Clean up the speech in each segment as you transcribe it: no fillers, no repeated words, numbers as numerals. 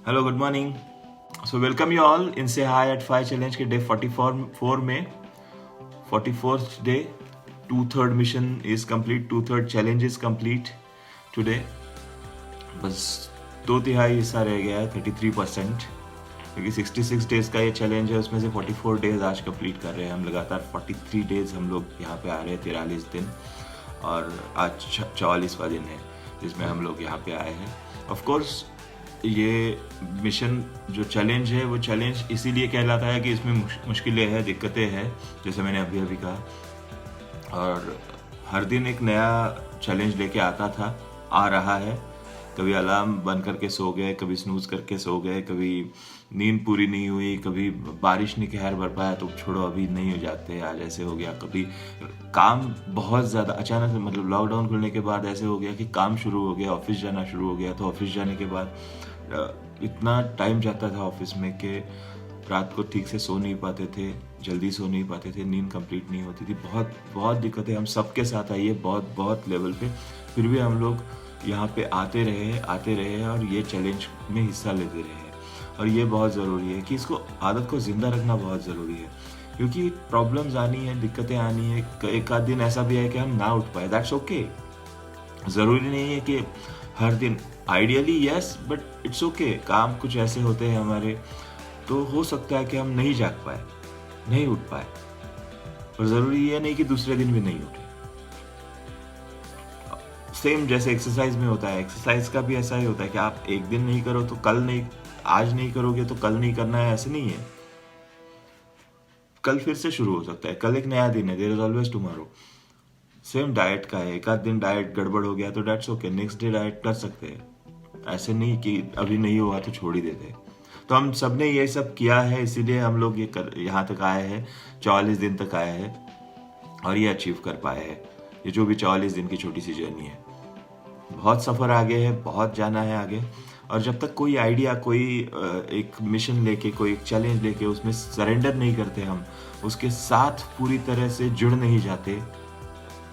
Hello good morning. So welcome you all in से हाई at 5 challenge के day 44 में 44th day 2/3 mission is complete, 2/3 challenge is complete today. बस 2/3 हिस्सा रह गया है, 33%, क्योंकि 66 डेज का ये चैलेंज है, उसमें से 44 डेज आज कंप्लीट कर रहे हैं हम। लगातार 43 डेज हम लोग यहाँ पे आ रहे हैं, 43 दिन, और आज 44वां दिन है जिसमें हम लोग यहाँ पे आए हैं। ऑफ कोर्स ये मिशन जो चैलेंज है वो चैलेंज इसीलिए कहलाता है कि इसमें मुश्किलें हैं, दिक्कतें हैं, जैसे मैंने अभी कहा। और हर दिन एक नया चैलेंज लेके आता था, आ रहा है। कभी अलार्म बंद करके सो गए, कभी स्नूज करके सो गए, कभी नींद पूरी नहीं हुई, कभी बारिश ने कहर बरपाया तो छोड़ो अभी नहीं हो जाते, आज ऐसे हो गया। कभी काम बहुत ज़्यादा अचानक से, मतलब लॉकडाउन खुलने के बाद ऐसे हो गया कि काम शुरू हो गया, ऑफिस जाना शुरू हो गया। तो ऑफिस जाने के बाद इतना टाइम जाता था ऑफिस में कि रात को ठीक से सो नहीं पाते थे, जल्दी सो नहीं पाते थे, नींद कंप्लीट नहीं होती थी। बहुत बहुत दिक्कतें हम सबके साथ आई है, बहुत बहुत लेवल पे। फिर भी हम लोग यहाँ पे आते रहे और ये चैलेंज में हिस्सा लेते रहे। और ये बहुत ज़रूरी है कि इसको आदत को ज़िंदा रखना बहुत ज़रूरी है, क्योंकि प्रॉब्लम्स आनी है, दिक्कतें आनी है। एक आध दिन ऐसा भी है कि हम ना उठ पाए, दैट्स ओके। ज़रूरी नहीं है कि हर दिन, ideally yes, but it's okay. काम कुछ ऐसे होते हैं हमारे, तो हो सकता है कि हम नहीं जाग पाए, नहीं उठ पाए, और ज़रूरी ये नहीं कि दूसरे दिन भी नहीं उठे। सेम जैसे एक्सरसाइज में होता है, एक्सरसाइज का भी ऐसा ही होता है कि आप एक दिन नहीं करो तो कल नहीं, आज नहीं करोगे तो कल नहीं करना है, ऐसे नहीं है। कल फिर से शुरू हो सकता है, कल एक नया दिन है, there is always tomorrow. Same diet का है, एक आध दिन डाइट गड़बड़ हो गया तो that's okay, next day diet कर सकते हैं। ऐसे नहीं कि अभी नहीं हुआ तो छोड़ ही देते। तो हम सब ने ये सब किया है, इसीलिए हम लोग यहाँ तक आए हैं, 44 दिन तक आए हैं, और ये अचीव कर पाए हैं। ये जो भी 44 दिन की छोटी सी जर्नी है, बहुत सफ़र आगे है, बहुत जाना है आगे। और जब तक कोई आइडिया, कोई एक मिशन लेके, कोई एक चैलेंज लेके उसमें सरेंडर नहीं करते, हम उसके साथ पूरी तरह से जुड़ नहीं जाते,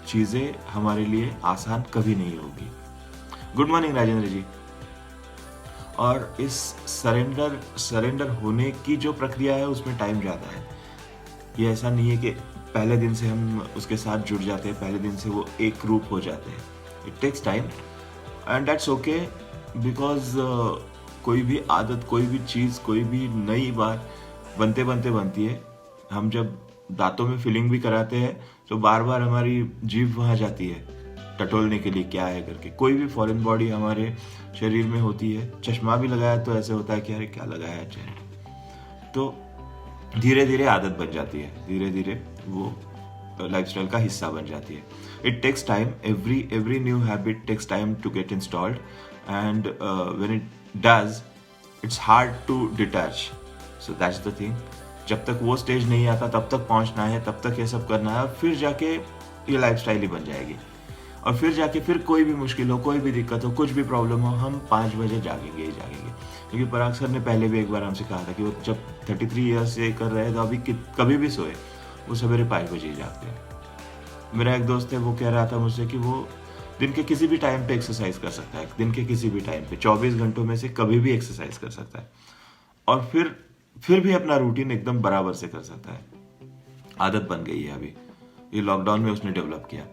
चीज़ें हमारे लिए आसान कभी नहीं होगी। गुड मॉर्निंग राजेंद्र जी। और इस सरेंडर होने की जो प्रक्रिया है उसमें टाइम जाता है। ये ऐसा नहीं है कि पहले दिन से हम उसके साथ जुड़ जाते हैं, पहले दिन से वो एक रूप हो जाते हैं। It takes time and that's okay, because कोई भी आदत, कोई भी चीज़, कोई भी नई बात बनते बनते बनती है। हम जब दांतों में फिलिंग भी कराते हैं तो बार बार हमारी जीभ वहाँ जाती है टटोलने के लिए क्या है करके। कोई भी फॉरेन बॉडी हमारे शरीर में होती है, चश्मा भी लगाया तो ऐसे होता है कि अरे क्या लगाया है चेहरे। तो धीरे धीरे आदत बन जाती है, धीरे धीरे वो लाइफस्टाइल का हिस्सा बन जाती है। It takes time, every new habit takes time to get installed, and when it does it's hard to detach. So that's the thing. जब तक वो स्टेज नहीं आता तब तक पहुंचना है, तब तक ये सब करना है, फिर जाके ये लाइफस्टाइल ही बन जाएगी। और फिर जाके फिर कोई भी मुश्किल हो, कोई भी दिक्कत हो, कुछ भी प्रॉब्लम हो, हम 5 बजे जागेंगे ही जागेंगे। क्योंकि पराग सर ने पहले भी एक बार हमसे कहा था कि वो जब 33 ईयर्स से कर रहे हैं तो अभी कभी भी सोए वो सवेरे 5 बजे ही जागते हैं। मेरा एक दोस्त है, वो कह रहा था मुझसे कि वो दिन के किसी भी टाइम पे एक्सरसाइज कर सकता है, दिन के किसी भी टाइम पे 24 घंटों में से कभी भी एक्सरसाइज कर सकता है, और फिर भी अपना रूटीन एकदम बराबर से कर सकता है। आदत बन गई है अभी, ये लॉकडाउन में उसने डेवलप किया।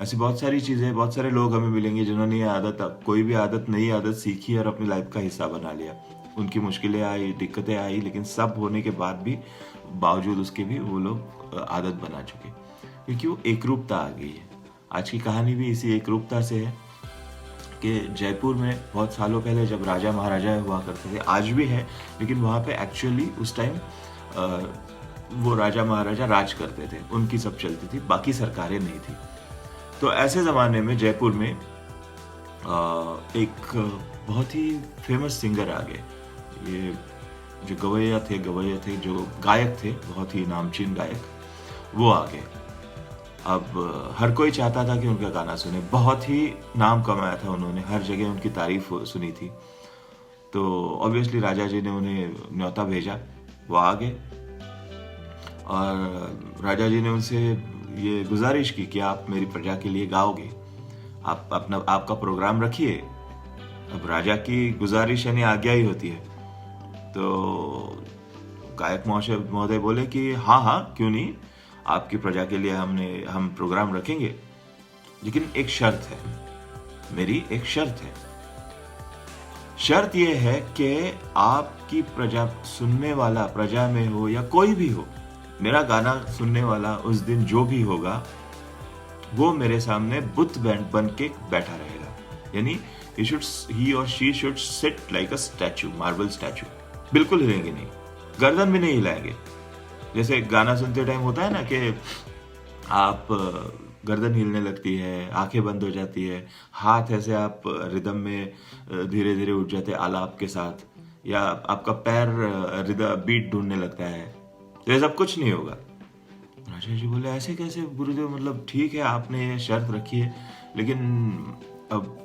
ऐसी बहुत सारी चीज़ें, बहुत सारे लोग हमें मिलेंगे जिन्होंने ये आदत, कोई भी आदत, नई आदत सीखी और अपनी लाइफ का हिस्सा बना लिया। उनकी मुश्किलें आई, दिक्कतें आई, लेकिन सब होने के बाद भी, बावजूद उसके भी, वो लोग आदत बना चुके, क्योंकि वो एकरूपता आ गई है। आज की कहानी भी इसी एकरूपता से है कि जयपुर में बहुत सालों पहले जब राजा महाराजा हुआ करते थे, आज भी है, लेकिन वहाँ पे एक्चुअली उस टाइम वो राजा महाराजा राज करते थे, उनकी सब चलती थी, बाकी सरकारें नहीं थी। तो ऐसे ज़माने में जयपुर में एक बहुत ही फेमस सिंगर आ गए। ये जो गवैया थे, जो गायक थे, बहुत ही नामचीन गायक, वो आ गए। अब हर कोई चाहता था कि उनका गाना सुने, बहुत ही नाम कमाया था उन्होंने, हर जगह उनकी तारीफ सुनी थी। तो ऑब्वियसली राजा जी ने उन्हें न्योता भेजा, वो आ गए, और राजा जी ने उनसे ये गुजारिश की कि आप मेरी प्रजा के लिए गाओगे, आप आपका प्रोग्राम रखिए, अब राजा की गुजारिश यानी आज्ञा ही होती है। तो गायक महोदय बोले कि हाँ हाँ क्यों नहीं, आपकी प्रजा के लिए हम प्रोग्राम रखेंगे, लेकिन एक शर्त है, मेरी एक शर्त है। शर्त यह है कि आपकी प्रजा सुनने वाला, प्रजा में हो या कोई भी हो, मेरा गाना सुनने वाला उस दिन जो भी होगा वो मेरे सामने बुत बन के बैठा रहेगा, यानी he or she should sit like a statue, marble statue, बिल्कुल हिलेंगे नहीं, गर्दन भी नहीं हिलाएंगे। जैसे गाना सुनते टाइम होता है ना कि आप गर्दन हिलने लगती है, आंखें बंद हो जाती है, हाथ ऐसे आप रिदम में धीरे धीरे उठ जाते हैं आलाप के साथ, या आपका पैर रिदम बीट ढूंढने लगता है, तो ये सब कुछ नहीं होगा। राजा जी बोले ऐसे कैसे गुरुदेव, मतलब ठीक है आपने ये शर्त रखी है, लेकिन अब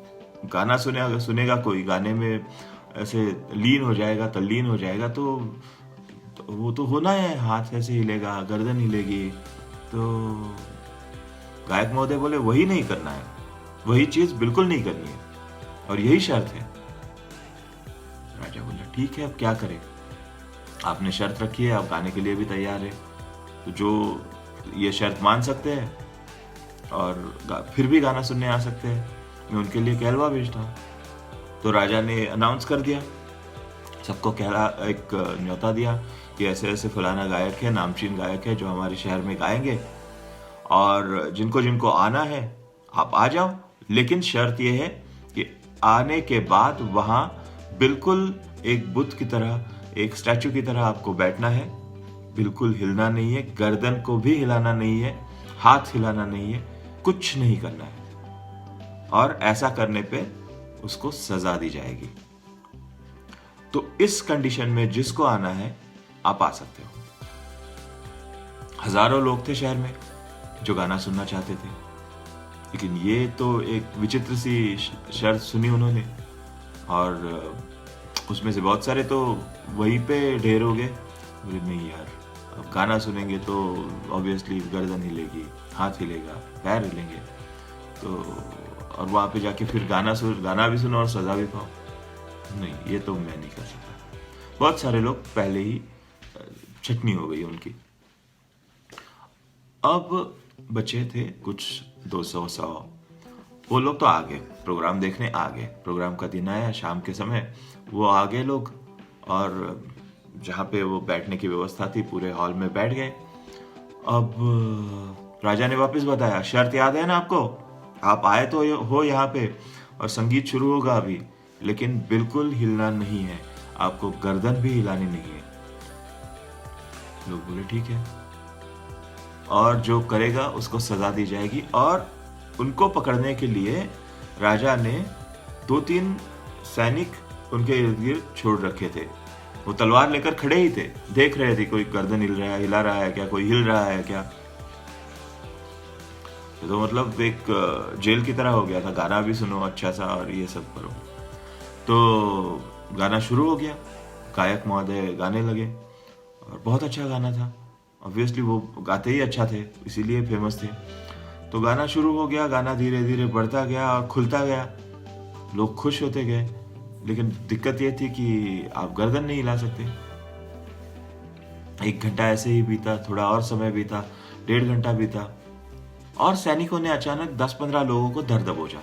गाना सुनेगा कोई, गाने में ऐसे लीन हो जाएगा, तल्लीन हो जाएगा, तो वो तो होना है, हाथ ऐसे हिलेगा, गर्दन हिलेगी। तो गायक महोदय बोले वही नहीं करना है, वही चीज बिल्कुल नहीं करनी है, और यही शर्त है। राजा बोला ठीक है, अब क्या करें, आपने शर्त रखी है, आप गाने के लिए भी तैयार है, तो जो ये शर्त मान सकते हैं और फिर भी गाना सुनने आ सकते हैं, मैं उनके लिए कहलवा भेजता हूँ। तो राजा ने अनाउंस कर दिया, सबको एक न्योता दिया कि ऐसे ऐसे फलाना गायक है, नामचीन गायक है जो हमारे शहर में गाएंगे, और जिनको जिनको आना है आप आ जाओ, लेकिन शर्त यह है कि आने के बाद वहां बिल्कुल एक बुत की तरह, एक स्टैचू की तरह आपको बैठना है, बिल्कुल हिलना नहीं है, गर्दन को भी हिलाना नहीं है, हाथ हिलाना नहीं है, कुछ नहीं करना है, और ऐसा करने पे उसको सजा दी जाएगी। तो इस कंडीशन में जिसको आना है आप आ सकते हो। हजारों लोग थे शहर में जो गाना सुनना चाहते थे, लेकिन ये तो एक विचित्र सी शर्त सुनी उन्होंने, और उसमें से बहुत सारे तो वहीं पे ढेर हो गए, बोले नहीं यार, अब गाना सुनेंगे तो ऑब्वियसली गर्दन हिलेगी, हाथ हिलेगा, पैर हिलेंगे, तो और वहां पे जाके फिर गाना भी सुनो और सजा भी पाओ, नहीं ये तो मैं नहीं कर सकता। बहुत सारे लोग पहले ही छटनी हो गई उनकी। अब बचे थे कुछ 200 वो लोग तो आ गए, प्रोग्राम देखने आ गए, प्रोग्राम का दिन आया शाम के समय, वो आ गए लोग, और जहाँ पे वो बैठने की व्यवस्था थी पूरे हॉल में बैठ गए। अब राजा ने वापस बताया, शर्त याद है ना आपको, आप आए तो हो यहाँ पे और संगीत शुरू होगा अभी, लेकिन बिल्कुल हिलना नहीं है, आपको गर्दन भी हिलानी नहीं है। लोग बोले ठीक है, और जो करेगा उसको सजा दी जाएगी। और उनको पकड़ने के लिए राजा ने 2-3 सैनिक उनके इर्द गिर्द छोड़ रखे थे, वो तलवार लेकर खड़े ही थे, देख रहे थे कोई गर्दन हिला रहा है क्या, कोई हिल रहा है क्या। तो मतलब एक जेल की तरह हो गया था, गाना भी सुनो अच्छा सा और ये सब करो। तो गाना शुरू हो गया, गायक महोदय गाने लगे, और बहुत अच्छा गाना था, ऑब्वियसली वो गाते ही अच्छा थे इसीलिए फेमस थे। तो गाना शुरू हो गया, गाना धीरे धीरे बढ़ता गया और खुलता गया, लोग खुश होते गए, लेकिन दिक्कत ये थी कि आप गर्दन नहीं हिला सकते। 1 घंटा ऐसे ही बीता, थोड़ा और समय बीता, 1.5 घंटा बीता, और सैनिकों ने अचानक 10-15 लोगों को धर दबोचा,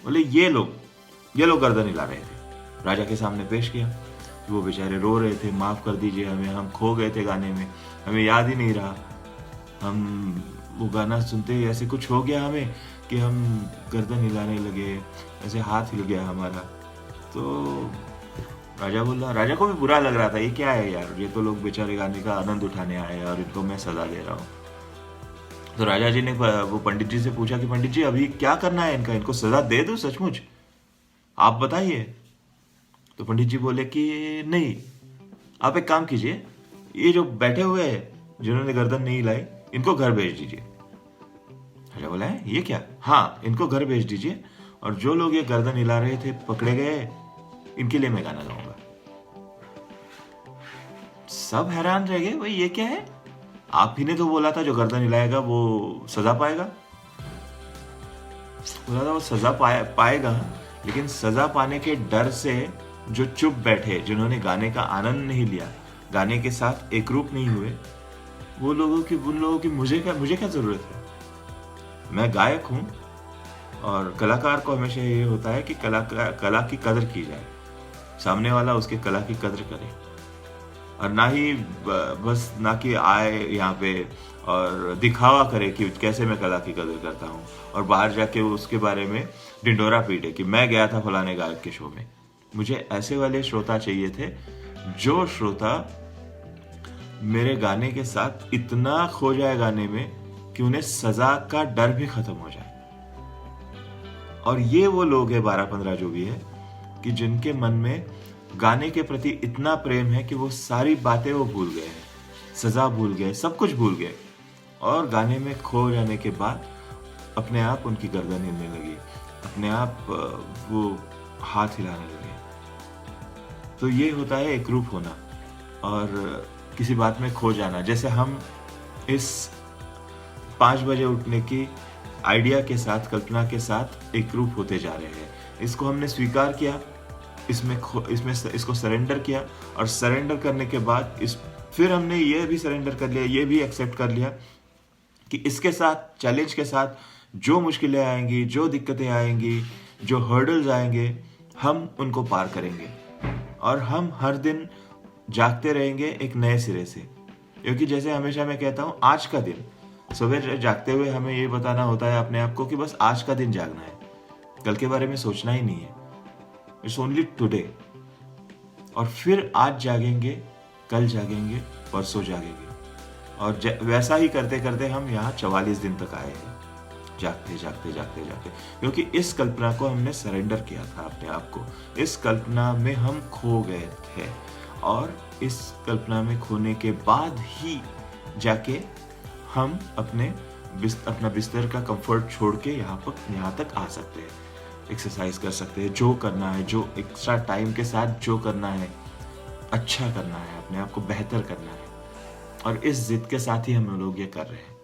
बोले ये लोग गर्दन हिला रहे थे, राजा के सामने पेश किया। वो बेचारे रो रहे थे, माफ कर दीजिए हमें, हम खो गए थे गाने में, हमें याद ही नहीं रहा, हम वो गाना सुनते ही ऐसे कुछ हो गया हमें कि हम गर्दन हिलाने लगे, ऐसे हाथ हिल गया हमारा। तो राजा बोला, राजा को भी बुरा लग रहा था, ये क्या है यार, ये तो लोग बेचारे गाने का आनंद उठाने आए और इनको मैं सजा दे रहा हूँ। तो राजा जी ने वो पंडित जी से पूछा कि पंडित जी अभी क्या करना है इनको सजा दे दो सचमुच, आप बताइए। तो पंडित जी बोले कि नहीं, आप एक काम कीजिए, ये जो बैठे हुए हैं जिन्होंने गर्दन नहीं हिलाई, इनको घर भेज दीजिए। राजा बोला है ये क्या, हाँ इनको घर भेज दीजिए, और जो लोग ये गर्दन हिला रहे थे पकड़े गए, इनके लिए मैं गाना गाऊंगा। सब हैरान रह गए, भाई ये क्या है, आप ही ने तो बोला था जो गर्दन हिलाएगा वो सजा पाएगा। बोला था वो सजा पाएगा, लेकिन सजा पाने के डर से जो चुप बैठे, जिन्होंने गाने का आनंद नहीं लिया, गाने के साथ एकरूप नहीं हुए, वो लोगों की, उन लोगों की मुझे क्या जरूरत है? मैं गायक हूं, और कलाकार को हमेशा ये होता है कि कला की कदर की जाए, सामने वाला उसके कला की कदर करे, और ना ही बस ना कि आए यहाँ पे और दिखावा करे कि कैसे मैं कला की कदर करता हूँ, और बाहर जाके उसके बारे में ढिंडोरा पीटे कि मैं गया था फलाने गायक के शो में। मुझे ऐसे वाले श्रोता चाहिए थे, जो श्रोता मेरे गाने के साथ इतना खो जाए गाने में कि उन्हें सजा का डर भी खत्म हो जाए। और ये वो लोग हैं 12-15 जो भी है, कि जिनके मन में गाने के प्रति इतना प्रेम है कि वो सारी बातें वो भूल गए हैं, सजा भूल गए, सब कुछ भूल गए, और गाने में खो जाने के बाद अपने आप उनकी गर्दन हिलने लगी, अपने आप वो हाथ हिलाने लगे। तो ये होता है एकरूप होना और किसी बात में खो जाना। जैसे हम इस 5 बजे उठने की आइडिया के साथ, कल्पना के साथ एकरूप होते जा रहे हैं। इसको हमने स्वीकार किया, इसको सरेंडर किया, और सरेंडर करने के बाद फिर हमने ये भी सरेंडर कर लिया, ये भी एक्सेप्ट कर लिया कि इसके साथ, चैलेंज के साथ जो मुश्किलें आएंगी, जो दिक्कतें आएंगी, जो हर्डल्स आएंगे, हम उनको पार करेंगे, और हम हर दिन जागते रहेंगे एक नए सिरे से। क्योंकि जैसे हमेशा मैं कहता हूँ, आज का दिन, सुबह जागते हुए हमें ये बताना होता है अपने आप को कि बस आज का दिन जागना है, कल के बारे में सोचना ही नहीं है, इट्स ओनली टुडे। और फिर आज जागेंगे, कल जागेंगे, परसों जागेंगे, और वैसा ही करते करते हम यहाँ 44 दिन तक आए हैं, जागते जागते जागते जागते। क्योंकि इस कल्पना को हमने सरेंडर किया था अपने आप को, इस कल्पना में हम खो गए थे, और इस कल्पना में खोने के बाद ही जाके हम अपना बिस्तर का कंफर्ट छोड़ के यहाँ तक आ सकते हैं, एक्सरसाइज कर सकते हैं, जो करना है, जो एक्स्ट्रा टाइम के साथ जो करना है, अच्छा करना है, अपने आप को बेहतर करना है, और इस जिद के साथ ही हम लोग ये कर रहे हैं।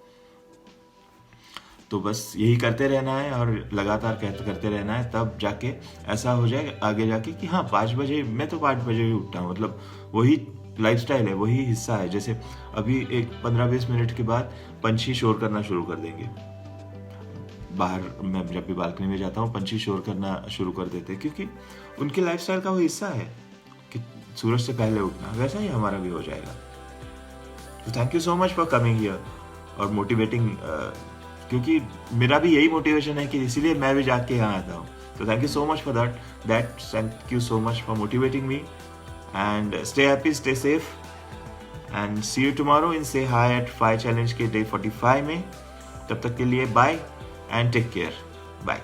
तो बस यही करते रहना है और लगातार करते रहना है, तब जाके ऐसा हो जाए आगे जाके कि हाँ 5 बजे, मैं तो 5 बजे ही उठता हूँ, मतलब वही लाइफस्टाइल है, वही हिस्सा है। जैसे अभी एक 15-20 मिनट के बाद पंछी शोर करना शुरू कर देंगे, बाहर मैं जब भी बालकनी में जाता हूँ पंछी शोर करना शुरू कर देते हैं, क्योंकि उनके लाइफस्टाइल का वो हिस्सा है कि सूरज से पहले उठना। वैसा ही हमारा भी हो जाएगा। तो thank you so much for coming here और मोटिवेटिंग, क्योंकि मेरा भी यही मोटिवेशन है कि इसीलिए मैं भी जाग के यहाँ आता हूँ। तो thank you so much for that thank you so much for motivating me, and stay happy, stay safe, and see you tomorrow in से हाई एट 5 चैलेंज के डे 45 में। तब तक के लिए bye and take care, bye.